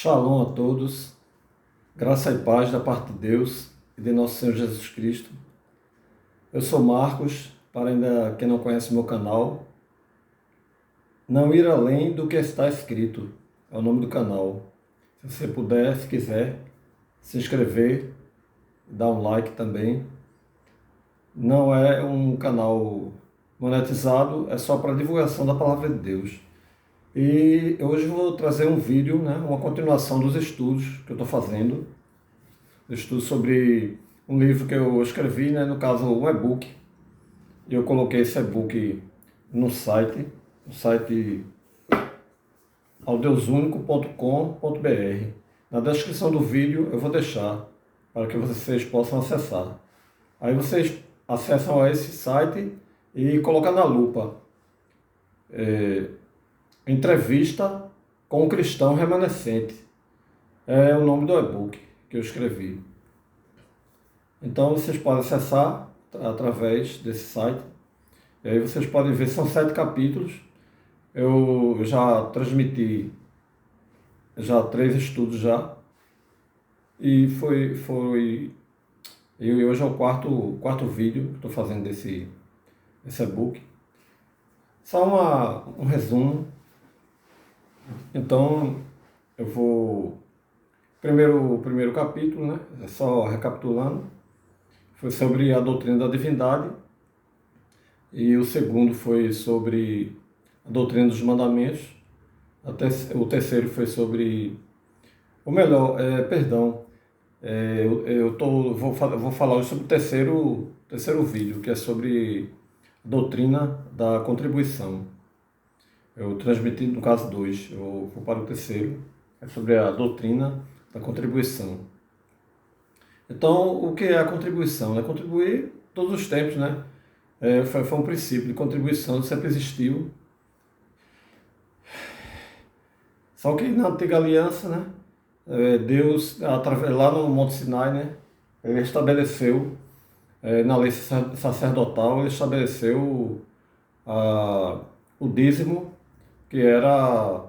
Shalom a todos, graça e paz da parte de Deus e de nosso Senhor Jesus Cristo. Eu sou Marcos, para ainda quem não conhece meu canal. Não ir além do que está escrito, é o nome do canal. Se você puder, se quiser, se inscrever, dar um like também. Não é um canal monetizado, é só para divulgação da palavra de Deus. E hoje eu vou trazer um vídeo, uma continuação dos estudos que eu estou fazendo. Estudo sobre um livro que eu escrevi, no caso um e-book. E eu coloquei esse e-book no site audeusunico.com.br. Na descrição do vídeo eu vou deixar para que vocês possam acessar. Aí vocês acessam a esse site e colocam na lupa Entrevista com o Cristão Remanescente. É o nome do e-book que eu escrevi. Então vocês podem acessar através desse site. E aí vocês podem ver, são 7 capítulos. Eu já transmiti 3 estudos já. E e hoje é o quarto vídeo que estou fazendo desse e-book. Só um resumo. Então, eu vou... O primeiro capítulo, só recapitulando, foi sobre a doutrina da divindade. E o segundo foi sobre a doutrina dos mandamentos. O terceiro foi sobre... vou falar hoje sobre o terceiro vídeo, que é sobre a doutrina da contribuição. Eu transmiti, no caso, 2. Eu vou para o terceiro, é sobre a doutrina da contribuição. Então, o que é a contribuição? É contribuir todos os tempos, foi um princípio de contribuição, sempre existiu. Só que na antiga aliança, Deus, lá no Monte Sinai, ele estabeleceu, na lei sacerdotal, ele estabeleceu o dízimo, que era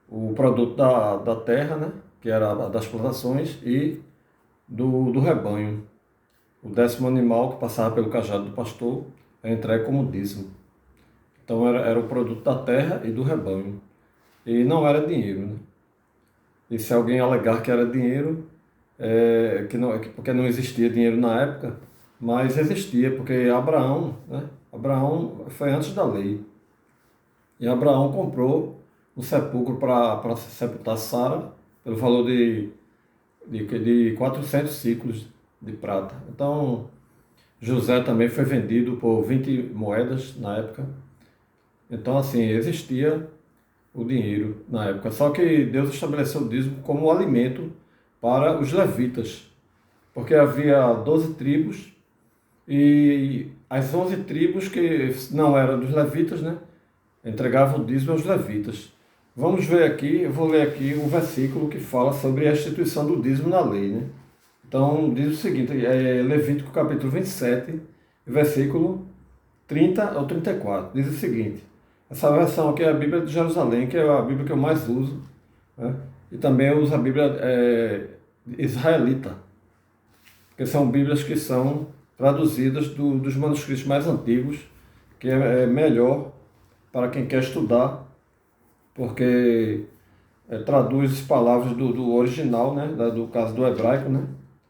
o produto da terra, que era das plantações, e do rebanho. O 10º animal que passava pelo cajado do pastor é entregue como dízimo. Então era o produto da terra e do rebanho. E não era dinheiro. E se alguém alegar que era dinheiro, porque não existia dinheiro na época, mas existia, porque Abraão foi antes da lei. E Abraão comprou um sepulcro para sepultar Sara pelo valor de 400 ciclos de prata. Então, José também foi vendido por 20 moedas na época. Então, assim, existia o dinheiro na época. Só que Deus estabeleceu o dízimo como alimento para os levitas. Porque havia 12 tribos e as 11 tribos que não eram dos levitas, entregavam o dízimo aos levitas. Vamos ver aqui, eu vou ler aqui um versículo que fala sobre a instituição do dízimo na lei. Então, diz o seguinte, Levítico capítulo 27, versículo 30 ao 34. Diz o seguinte, essa versão aqui é a Bíblia de Jerusalém, que é a Bíblia que eu mais uso, e também eu uso a Bíblia israelita, porque são Bíblias que são traduzidas dos manuscritos mais antigos, que é melhor para quem quer estudar, porque traduz palavras do original, do caso do hebraico,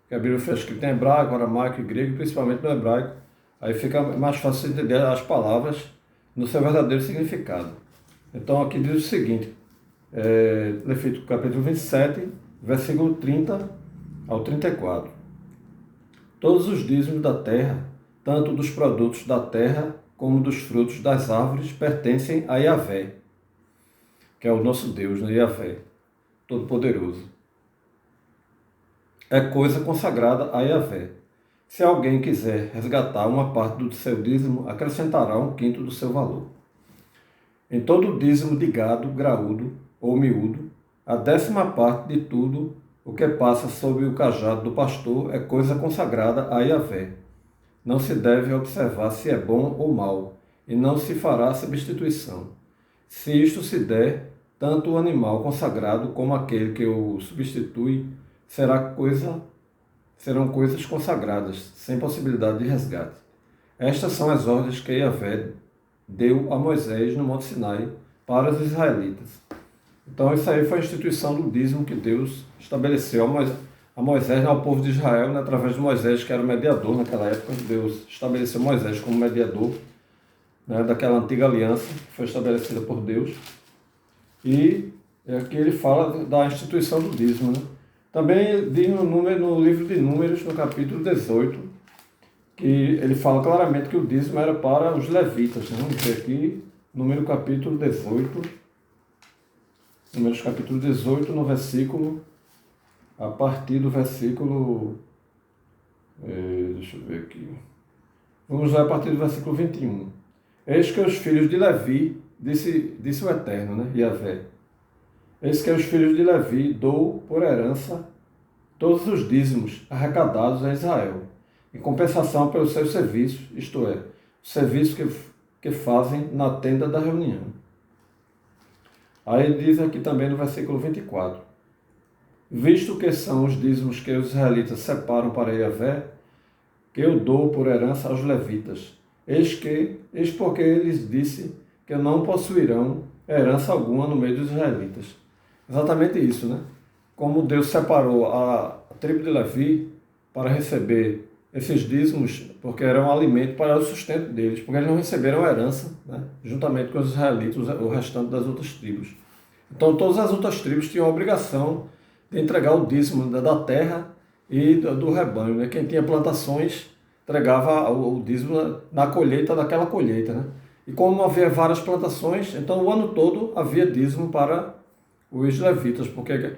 que a Bíblia foi escrita em hebraico, aramaico e grego, principalmente no hebraico. Aí fica mais fácil de entender as palavras no seu verdadeiro significado. Então aqui diz o seguinte, Levítico capítulo 27, versículo 30 ao 34. Todos os dízimos da terra, tanto dos produtos da terra como dos frutos das árvores, pertencem a Yahvé, que é o nosso Deus, Yahvé, Todo-Poderoso. É coisa consagrada a Yahvé. Se alguém quiser resgatar uma parte do seu dízimo, acrescentará 1/5 do seu valor. Em todo dízimo de gado, graúdo ou miúdo, a 10ª parte de tudo o que passa sob o cajado do pastor é coisa consagrada a Yahvé. Não se deve observar se é bom ou mau, e não se fará substituição. Se isto se der, tanto o animal consagrado como aquele que o substitui serão coisas consagradas, sem possibilidade de resgate. Estas são as ordens que Yahvé deu a Moisés no Monte Sinai para os israelitas. Então isso aí foi a instituição do dízimo que Deus estabeleceu a Moisés, ao povo de Israel, né, através de Moisés, que era o mediador naquela época. Deus estabeleceu Moisés como mediador, né, daquela antiga aliança que foi estabelecida por Deus. E aqui ele fala da instituição do dízimo. Né? Também diz no livro de Números, no capítulo 18, que ele fala claramente que o dízimo era para os levitas. Né? Vamos ver aqui, Números capítulo 18. Números capítulo 18, no versículo, a partir do versículo, deixa eu ver aqui, vamos lá a partir do versículo 21. Eis que os filhos de Levi, disse o Eterno, né, Yahvé, eis que os filhos de Levi dou por herança todos os dízimos arrecadados a Israel, em compensação pelos seus serviços, isto é, o serviço que fazem na tenda da reunião. Aí diz aqui também no versículo 24, visto que são os dízimos que os israelitas separam para Yahvé, que eu dou por herança aos levitas, eis porque eles disse que não possuirão herança alguma no meio dos israelitas. Exatamente isso, né? Como Deus separou a tribo de Levi para receber esses dízimos, porque eram alimento para o sustento deles, porque eles não receberam herança, né, juntamente com os israelitas, o restante das outras tribos. Então, todas as outras tribos tinham a obrigação de entregar o dízimo da terra e do rebanho. Né? Quem tinha plantações entregava o dízimo na colheita daquela colheita. Né? E como havia várias plantações, então o ano todo havia dízimo para os levitas, porque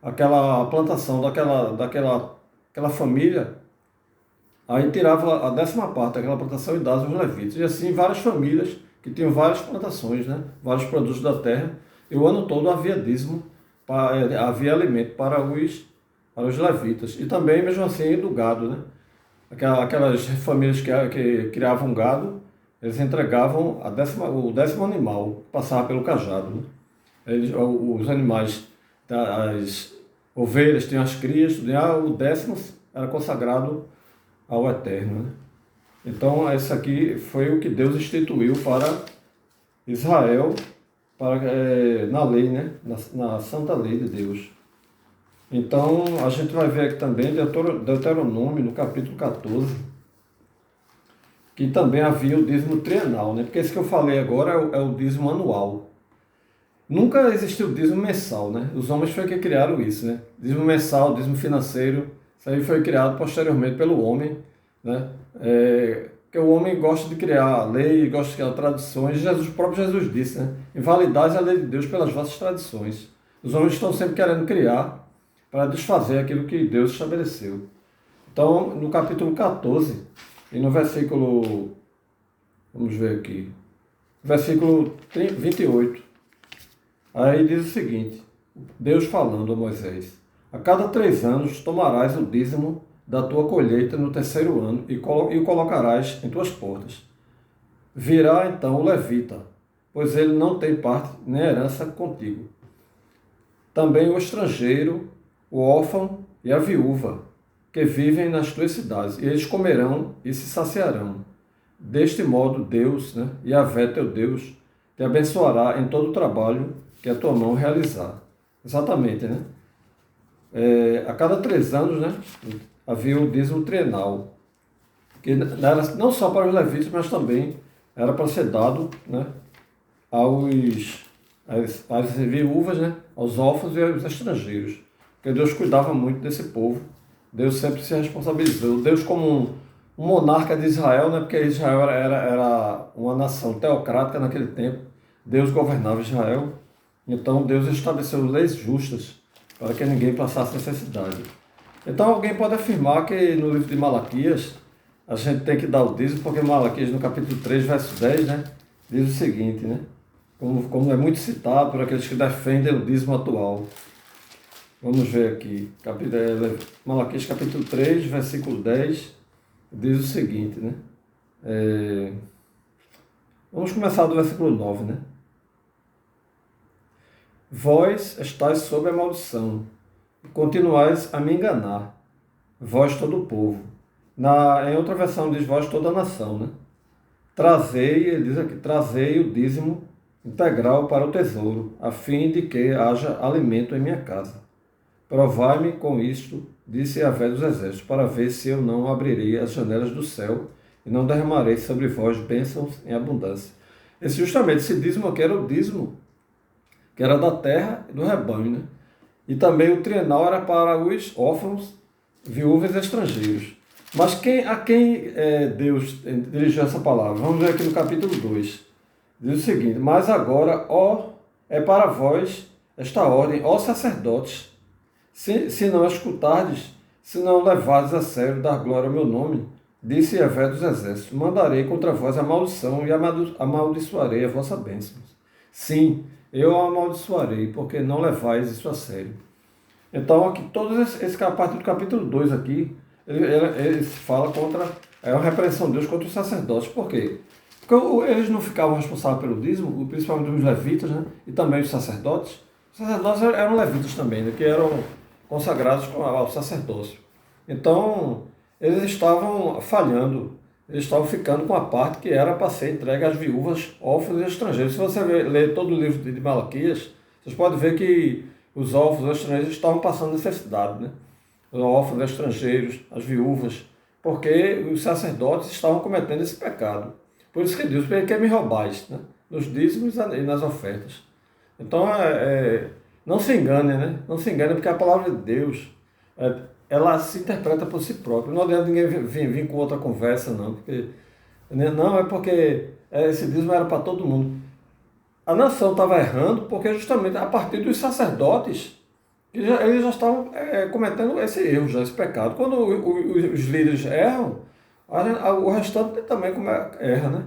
aquela plantação daquela família, aí tirava a 10ª parte daquela plantação e dava aos levitas. E assim várias famílias que tinham várias plantações, né? Vários produtos da terra, e o ano todo havia dízimo, havia alimento para os levitas. E também, mesmo assim, do gado, né? Aquelas famílias que criavam gado, eles entregavam o 10º animal, que passava pelo cajado. Né? Os animais, as ovelhas tinham as crias, o 10º era consagrado ao Eterno. Né? Então, isso aqui foi o que Deus instituiu para Israel, na lei, né? na santa lei de Deus. Então, a gente vai ver aqui também Deuteronômio, no capítulo 14, que também havia o dízimo trienal, né? Porque esse que eu falei agora é o dízimo anual. Nunca existiu dízimo mensal, né? Os homens foi que criaram isso, né? Dízimo mensal, dízimo financeiro, isso aí foi criado posteriormente pelo homem, né? Que o homem gosta de criar lei, gosta de criar tradições. O próprio Jesus disse, né? Invalidais a lei de Deus pelas vossas tradições. Os homens estão sempre querendo criar para desfazer aquilo que Deus estabeleceu. Então, no capítulo 14, e no versículo, vamos ver aqui, versículo 28, aí diz o seguinte, Deus falando a Moisés, a cada 3 anos tomarás o dízimo da tua colheita no 3º ano e o colocarás em tuas portas. Virá então o levita, pois ele não tem parte nem herança contigo. Também o estrangeiro, o órfão e a viúva, que vivem nas tuas cidades, e eles comerão e se saciarão. Deste modo, Deus, né, Yahvé teu Deus, te abençoará em todo o trabalho que a tua mão realizar. Exatamente, né? A cada 3 anos, né, havia o dízimo trienal, que era não só para os levitas, mas também era para ser dado, né, às viúvas, né, aos órfãos e aos estrangeiros. Porque Deus cuidava muito desse povo. Deus sempre se responsabilizou. Deus como um monarca de Israel, né, porque Israel era uma nação teocrática naquele tempo. Deus governava Israel. Então Deus estabeleceu leis justas para que ninguém passasse necessidade. Então alguém pode afirmar que no livro de Malaquias a gente tem que dar o dízimo, porque Malaquias no capítulo 3, verso 10, né, diz o seguinte, né, como é muito citado por aqueles que defendem o dízimo atual. Vamos ver aqui, Malaquias capítulo 3, versículo 10, diz o seguinte, né, vamos começar do versículo 9, né, Vós estáis sob a maldição, e continuais a me enganar, vós todo o povo. Em outra versão diz vós toda a nação, né? Trazei, ele diz aqui, trazei o dízimo integral para o tesouro, a fim de que haja alimento em minha casa. Provai-me com isto, disse Yahvé dos exércitos, para ver se eu não abrirei as janelas do céu e não derramarei sobre vós bênçãos em abundância. Esse dízimo aqui era o dízimo que era da terra e do rebanho, né? E também o trienal era para os órfãos, viúvas e estrangeiros. Mas a quem Deus dirigiu essa palavra? Vamos ver aqui no capítulo 2. Diz o seguinte: mas agora, é para vós esta ordem, ó sacerdotes, se não escutardes, se não levardes a sério dar glória ao meu nome, disse Yahvé dos exércitos, mandarei contra vós a maldição e amaldiçoarei a vossa bênção. Sim, eu a amaldiçoarei, porque não levais isso a sério. Então, aqui, a partir do capítulo 2 aqui, ele fala contra, é uma repreensão de Deus contra os sacerdotes. Por quê? Porque eles não ficavam responsáveis pelo dízimo, principalmente os levitas, né? E também os sacerdotes. Os sacerdotes eram levitas também, né? Que eram consagrados ao sacerdócio. Então, eles estavam falhando, eles estavam ficando com a parte que era para ser entregue às viúvas, órfãos e estrangeiros. Se você ler todo o livro de Malaquias, vocês podem ver que os órfãos e os estrangeiros estavam passando necessidade, né? Os órfãos, os estrangeiros, as viúvas, porque os sacerdotes estavam cometendo esse pecado. Por isso que Deus quer me roubais, né? Nos dízimos e nas ofertas. Então, não se engane, né? Não se engane, porque a palavra de Deus, ela se interpreta por si própria. Não adianta ninguém vir com outra conversa, não. Porque, não, é porque esse dízimo era para todo mundo. A nação estava errando porque justamente a partir dos sacerdotes, eles já estavam cometendo esse erro, já, esse pecado. Quando os líderes erram, o restante também erra, né?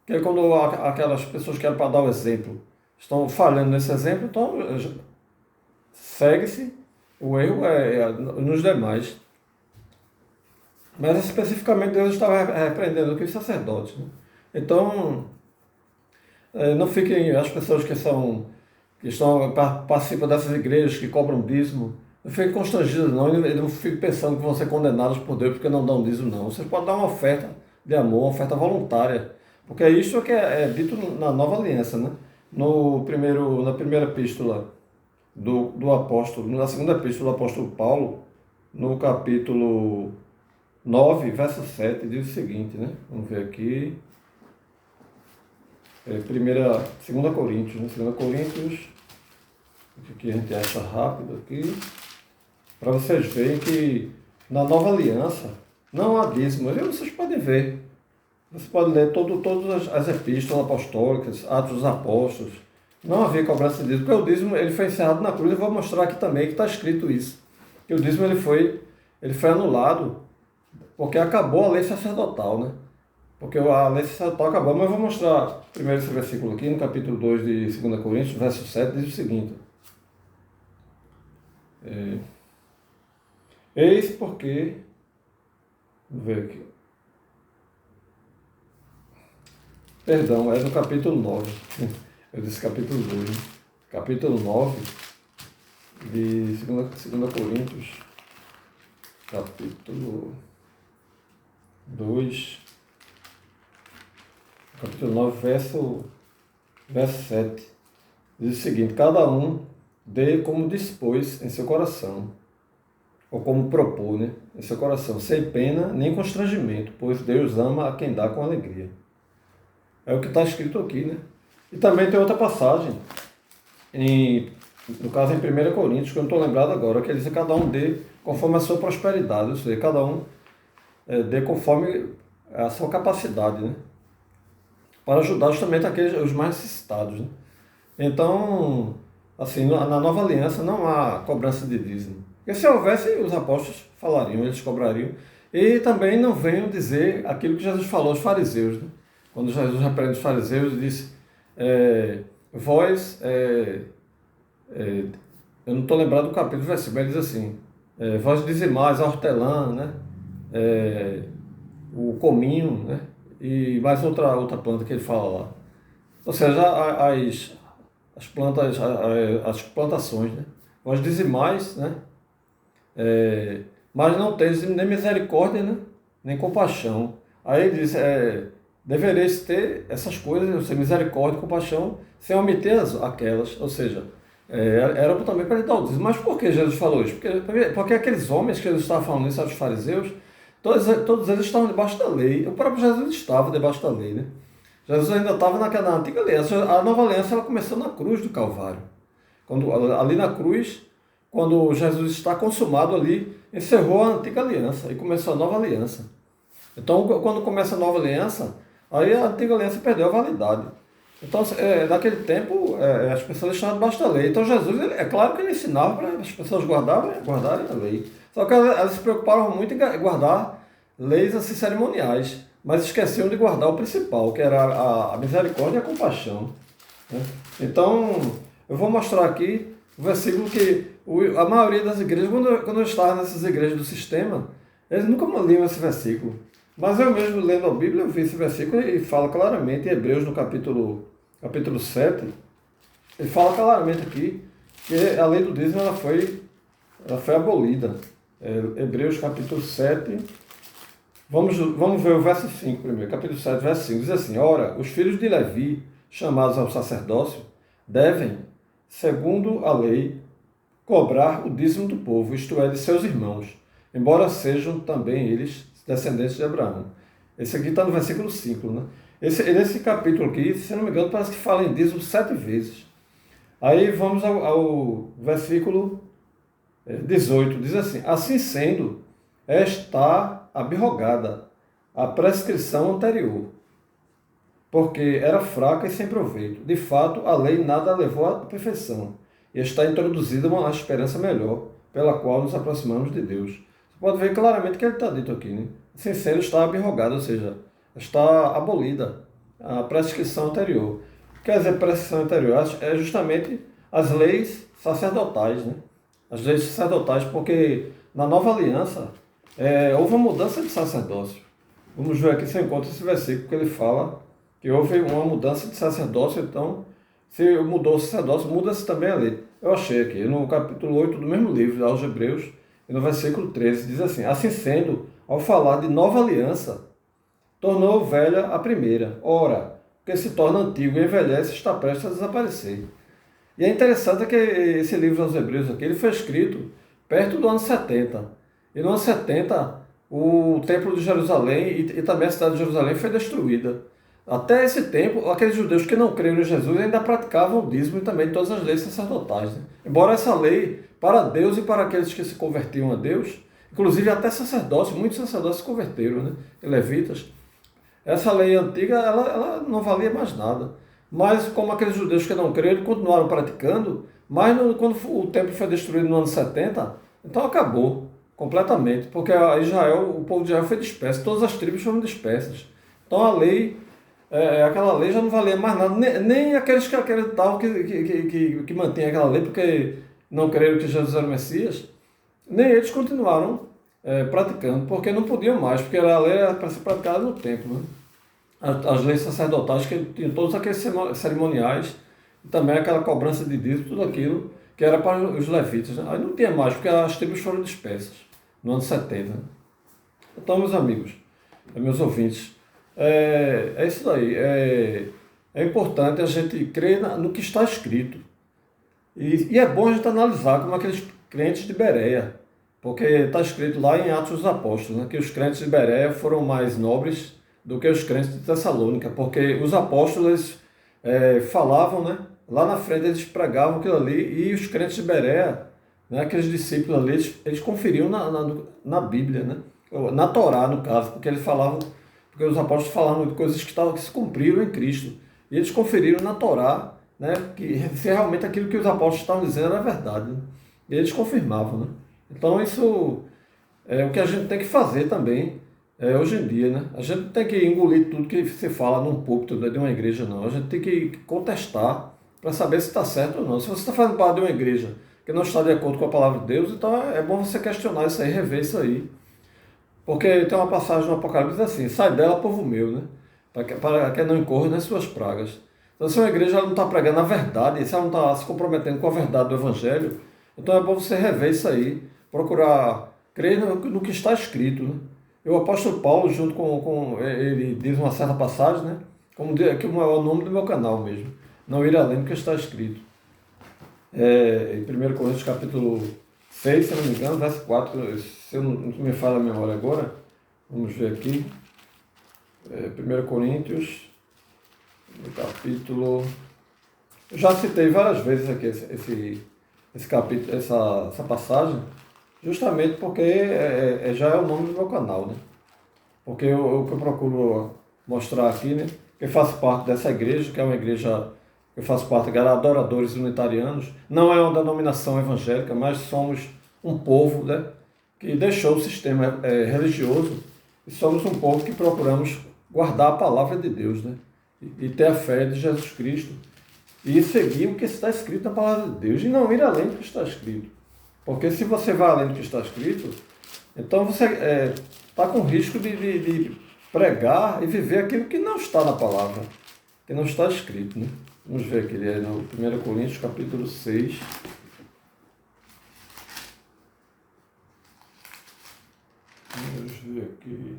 Que é quando aquelas pessoas que eram para dar o exemplo estão falhando nesse exemplo, então segue-se o erro nos demais. Mas especificamente Deus estava repreendendo aqui os sacerdotes, né? Então, não fiquem as pessoas participam dessas igrejas que cobram dízimo, não fiquem constrangidas não, e não fiquem pensando que vão ser condenados por Deus porque não dão dízimo não. Vocês podem dar uma oferta de amor, uma oferta voluntária, porque isso que é dito na nova aliança, né? Na primeira epístola do apóstolo, na segunda epístola do apóstolo Paulo, no capítulo 9, verso 7, diz o seguinte, né? Vamos ver aqui. 2 Coríntios, né? 2 Coríntios, aqui a gente acha rápido aqui, para vocês verem que na nova aliança não há dízimo. Vocês podem ver. Você pode ler todas as epístolas apostólicas, Atos dos Apóstolos. Não havia cobrança de dízimo, porque o dízimo ele foi encerrado na cruz. Eu vou mostrar aqui também que está escrito isso. Que o dízimo ele foi anulado porque acabou a lei sacerdotal, né? Porque a lei sacerdotal acabou. Mas eu vou mostrar primeiro esse versículo aqui, no capítulo 2 de 2 Coríntios, verso 7, diz o seguinte. Eis porque... Vamos ver aqui. Perdão, é no capítulo 9. Eu disse capítulo 2. Né? Capítulo 9 de 2 Coríntios. Capítulo 2. Capítulo 9, verso 7. Diz o seguinte: cada um dê como dispôs em seu coração, ou como propôs, né, em seu coração, sem pena nem constrangimento, pois Deus ama a quem dá com alegria. É o que está escrito aqui, né? E também tem outra passagem, no caso em 1 Coríntios, que eu não estou lembrado agora, que diz que cada um dê conforme a sua prosperidade, ou seja, cada um dê conforme a sua capacidade, né? Para ajudar justamente os mais necessitados, né? Então, assim, na nova aliança não há cobrança de dízimo. Porque se houvesse, os apóstolos falariam, eles cobrariam. E também não venham dizer aquilo que Jesus falou aos fariseus, né? Quando Jesus repreende os fariseus, disse, eu não estou lembrado do capítulo do versículo, mas ele diz assim, vós dizimais a hortelã, né? O cominho, né? E mais outra planta que ele fala lá. Ou seja, as as plantações, né? Vós dizimais, né? Mas não tens nem misericórdia, né? Nem compaixão. Aí ele diz, devereis ter essas coisas, ou seja, misericórdia e compaixão, sem omiter aquelas, ou seja, era também para ele dar o dízimo. Mas por que Jesus falou isso? Porque aqueles homens que Jesus estava falando isso, os fariseus, todos eles estavam debaixo da lei. O próprio Jesus estava debaixo da lei, né? Jesus ainda estava na antiga aliança. A nova aliança ela começou na cruz do Calvário. Ali na cruz, quando Jesus está consumado ali, encerrou a antiga aliança e começou a nova aliança. Então, quando começa a nova aliança, aí a antiga aliança perdeu a validade. Então, naquele tempo, as pessoas estavam debaixo da lei. Então, Jesus, é claro que ele ensinava para as pessoas guardarem a lei. Só que elas se preocupavam muito em guardar leis assim, cerimoniais, mas esqueciam de guardar o principal, que era a misericórdia e a compaixão, né? Então, eu vou mostrar aqui o versículo que a maioria das igrejas, quando eu estava nessas igrejas do sistema, eles nunca liam esse versículo. Mas eu mesmo, lendo a Bíblia, eu vi esse versículo e fala claramente, em Hebreus, no capítulo 7, ele fala claramente aqui que a lei do dízimo ela foi abolida. Hebreus, capítulo 7, vamos ver o verso 5 primeiro. Capítulo 7, verso 5, diz assim: Ora, os filhos de Levi, chamados ao sacerdócio, devem, segundo a lei, cobrar o dízimo do povo, isto é, de seus irmãos, embora sejam também eles descendentes de Abraão. Esse aqui está no versículo 5, né? Nesse capítulo aqui, se não me engano, parece que fala em dízimo 7 vezes. Aí vamos ao versículo 18, diz assim: Assim sendo, está abrogada a prescrição anterior, porque era fraca e sem proveito. De fato, a lei nada levou à perfeição, e está introduzida uma esperança melhor, pela qual nos aproximamos de Deus. Você pode ver claramente que ele está dito aqui, né? Assim sendo, está abrogada, ou seja, está abolida a prescrição anterior. Quer dizer, prescrição anterior é justamente as leis sacerdotais, né? As leis sacerdotais, porque na nova aliança houve uma mudança de sacerdócio. Vamos ver aqui se eu encontro esse versículo que ele fala que houve uma mudança de sacerdócio, então se mudou o sacerdócio, muda-se também a lei. Eu achei aqui, no capítulo 8 do mesmo livro, aos Hebreus, e no versículo 13, diz assim: Assim sendo, ao falar de nova aliança, tornou velha a primeira. Ora, o que se torna antigo e envelhece está prestes a desaparecer. E é interessante que esse livro aos Hebreus aqui, ele foi escrito perto do ano 70. E no ano 70, o Templo de Jerusalém e também a cidade de Jerusalém foi destruída. Até esse tempo, aqueles judeus que não creram em Jesus ainda praticavam o dízimo e também todas as leis sacerdotais, né? Embora essa lei, para Deus e para aqueles que se convertiam a Deus, inclusive até sacerdotes, muitos sacerdotes se converteram, né? Levitas. Essa lei antiga, ela não valia mais nada. Mas como aqueles judeus que não creram, continuaram praticando, mas quando o templo foi destruído no ano 70, então acabou completamente, porque o povo de Israel foi disperso, todas as tribos foram dispersas. Então a lei, aquela lei já não valia mais nada, nem aqueles que acreditavam que mantinham aquela lei, porque não creram que Jesus era o Messias, nem eles continuaram praticando, porque não podiam mais, porque a lei era para ser praticada no templo, né? As leis sacerdotais que tinham todos aqueles cerimoniais, e também aquela cobrança de dízimo, tudo aquilo que era para os levitas, né? Aí não tinha mais, porque as tribos foram dispersas no ano 70. Né? Então, meus amigos, meus ouvintes, é isso daí. É importante a gente crer no que está escrito. E é bom a gente analisar como aqueles crentes de Bereia, porque está escrito lá em Atos dos Apóstolos, né, que os crentes de Bereia foram mais nobres do que os crentes de Tessalônica, porque os apóstolos falavam, né, lá na frente eles pregavam aquilo ali, e os crentes de Bereia, né, aqueles discípulos ali, eles conferiam na Bíblia, né, na Torá, no caso, porque eles falavam, porque os apóstolos falavam de coisas que se cumpriram em Cristo, e eles conferiram na Torá, né, que se realmente aquilo que os apóstolos estavam dizendo era verdade, né, e eles confirmavam, né. Então isso é o que a gente tem que fazer também, hoje em dia, né? A gente não tem que engolir tudo que se fala num púlpito de uma igreja, não. A gente tem que contestar para saber se está certo ou não. Se você está fazendo parte de uma igreja que não está de acordo com a palavra de Deus, então é bom você questionar isso aí, rever isso aí. Porque tem uma passagem no Apocalipse assim: sai dela, povo meu, né? Para que não incorra nas suas pragas. Então, se uma igreja ela não está pregando a verdade, se ela não está se comprometendo com a verdade do Evangelho, então é bom você rever isso aí, procurar crer no que está escrito, né? E o apóstolo Paulo, junto ele diz uma certa passagem, né? Que é o nome do meu canal mesmo, não ir além do que está escrito. Em 1 Coríntios capítulo 6, se não me engano, verso 4, se eu não me falha a memória agora, vamos ver aqui. 1 Coríntios, no capítulo... Eu já citei várias vezes aqui esse capítulo, essa passagem, justamente porque já é o nome do meu canal, né? Porque o que eu procuro mostrar aqui, né? Que eu faço parte dessa igreja, que é uma igreja, eu faço parte de adoradores unitarianos, não é uma denominação evangélica, mas somos um povo, né? Que deixou o sistema religioso e somos um povo que procuramos guardar a palavra de Deus, né? E ter a fé de Jesus Cristo e seguir o que está escrito na palavra de Deus e não ir além do que está escrito. Porque se você vai além do que está escrito, então você está com risco de pregar e viver aquilo que não está na palavra, que não está escrito, né? Vamos ver aqui, no 1 Coríntios capítulo 6. Vamos ver aqui.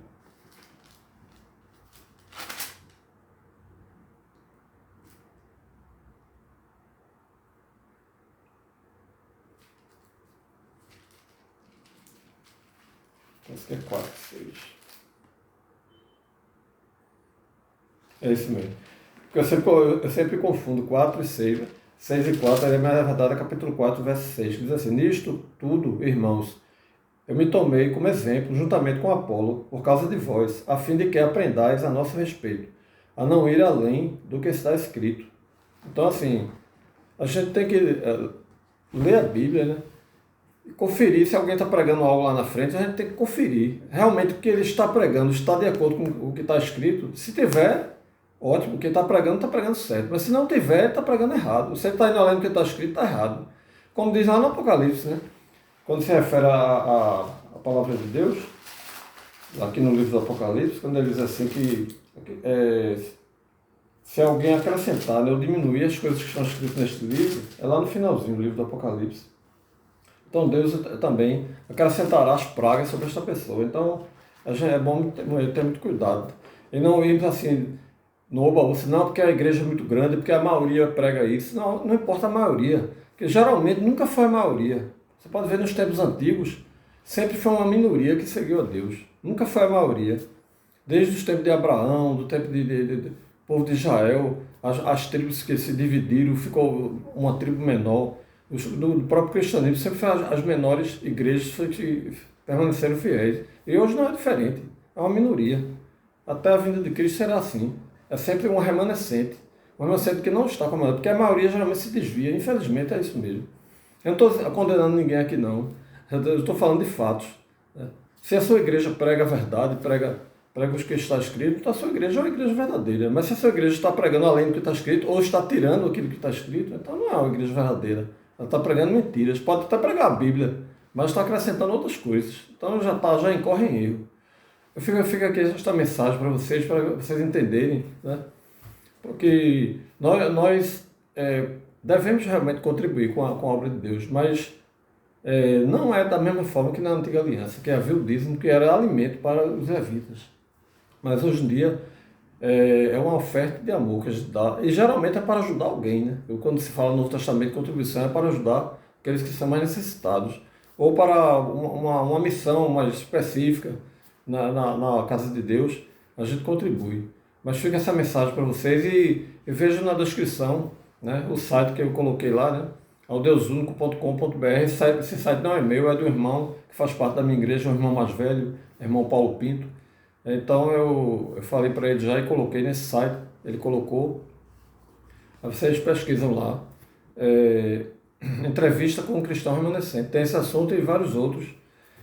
Parece que é 4, 6. É isso mesmo. Porque eu sempre confundo 4 e 6. 6 e 4, mas na verdade é capítulo 4, verso 6, que diz assim: Nisto tudo, irmãos, eu me tomei como exemplo, juntamente com Apolo, por causa de vós, a fim de que aprendais a nosso respeito, a não ir além do que está escrito. Então, assim, a gente tem que ler a Bíblia, né? E conferir se alguém está pregando algo lá na frente, a gente tem que conferir. Realmente o que ele está pregando está de acordo com o que está escrito. Se tiver, ótimo, quem está pregando certo. Mas se não tiver, está pregando errado. Você está indo além do que está escrito, está errado. Como diz lá no Apocalipse, né? Quando se refere à palavra de Deus, aqui no livro do Apocalipse, quando ele diz assim que se alguém acrescentar, né, ou diminuir as coisas que estão escritas neste livro, é lá no finalzinho do livro do Apocalipse. Então Deus também acrescentará as pragas sobre esta pessoa. Então é bom ter muito cuidado. E não ir assim no oba-oba, não, porque a igreja é muito grande, porque a maioria prega isso. Não, não importa a maioria, porque geralmente nunca foi a maioria. Você pode ver nos tempos antigos, sempre foi uma minoria que seguiu a Deus. Nunca foi a maioria. Desde os tempos de Abraão, do tempo do povo de Israel, as tribos que se dividiram, ficou uma tribo menor. Do próprio cristianismo, sempre foi as menores igrejas que permaneceram fiéis. E hoje não é diferente, é uma minoria. Até a vinda de Cristo será assim. É sempre um remanescente que não está com a maioria, porque a maioria geralmente se desvia, infelizmente é isso mesmo. Eu não estou condenando ninguém aqui não, eu estou falando de fatos. Né? Se a sua igreja prega a verdade, prega os que está escrito, então a sua igreja é uma igreja verdadeira. Mas se a sua igreja está pregando além do que está escrito, ou está tirando aquilo que está escrito, então não é uma igreja verdadeira. Ela está pregando mentiras. Pode até pregar a Bíblia, mas está acrescentando outras coisas. Então já incorre em erro. Eu fico aqui esta mensagem para vocês entenderem, né? Porque nós devemos realmente contribuir com a obra de Deus, mas não é da mesma forma que na antiga aliança, que havia o dízimo, que era alimento para os levitas. Mas hoje em dia é uma oferta de amor que a gente dá, e geralmente é para ajudar alguém, né? Quando se fala no Novo Testamento, contribuição é para ajudar aqueles que são mais necessitados, ou para uma missão mais específica na casa de Deus, a gente contribui. Mas fica essa mensagem para vocês e vejo na descrição, né, o site que eu coloquei lá, né, aldeusunico.com.br. Esse site não é meu, é do irmão que faz parte da minha igreja, um irmão mais velho, irmão Paulo Pinto. Então eu falei para ele já e coloquei nesse site, ele colocou. Aí vocês pesquisam lá. Entrevista com um cristão remanescente. Tem esse assunto e vários outros.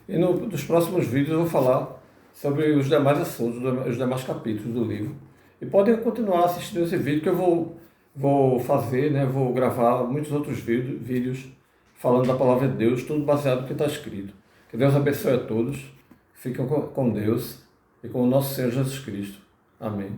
E nos próximos vídeos eu vou falar sobre os demais assuntos, os demais capítulos do livro. E podem continuar assistindo esse vídeo que eu vou fazer, né? Vou gravar muitos outros vídeos falando da palavra de Deus, tudo baseado no que está escrito. Que Deus abençoe a todos. Fiquem com Deus e com o nosso Senhor Jesus Cristo. Amém.